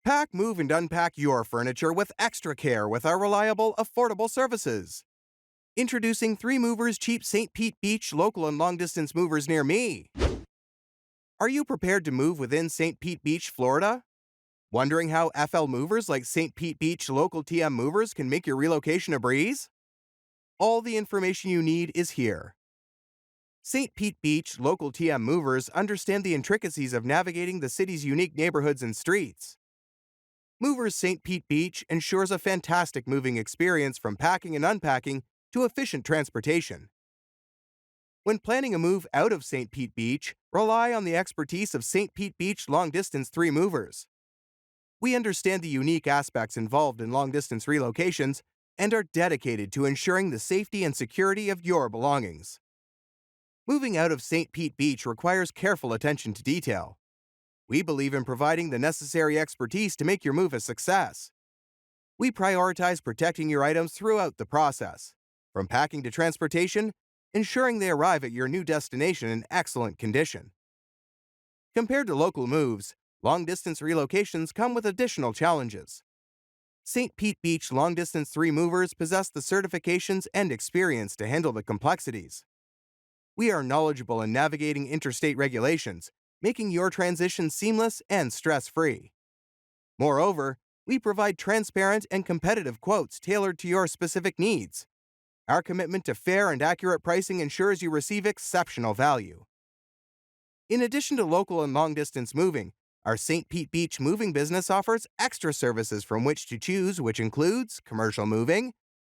Pack, move, and unpack your furniture with extra care with our reliable, affordable services. Introducing 3 Movers Cheap St. Pete Beach local and long distance movers near me. Are you prepared to move within St. Pete Beach, Florida? Wondering how FL movers like St. Pete Beach local TM movers can make your relocation a breeze? All the information you need is here. St. Pete Beach local TM movers understand the intricacies of navigating the city's unique neighborhoods and streets. Movers St. Pete Beach ensures a fantastic moving experience from packing and unpacking to efficient transportation. When planning a move out of St. Pete Beach, rely on the expertise of St. Pete Beach long-distance 3 movers. We understand the unique aspects involved in long-distance relocations and are dedicated to ensuring the safety and security of your belongings. Moving out of St. Pete Beach requires careful attention to detail. We believe in providing the necessary expertise to make your move a success. We prioritize protecting your items throughout the process, from packing to transportation, ensuring they arrive at your new destination in excellent condition. Compared to local moves, long-distance relocations come with additional challenges. St. Pete Beach long-distance 3 movers possess the certifications and experience to handle the complexities. We are knowledgeable in navigating interstate regulations, making your transition seamless and stress-free. Moreover, we provide transparent and competitive quotes tailored to your specific needs. Our commitment to fair and accurate pricing ensures you receive exceptional value. In addition to local and long-distance moving, our St. Pete Beach moving business offers extra services from which to choose, which includes commercial moving,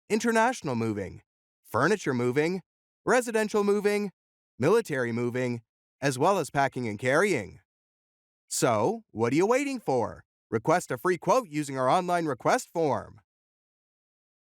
international moving, furniture moving, residential moving, military moving, as well as packing and carrying. So, what are you waiting for? Request a free quote using our online request form.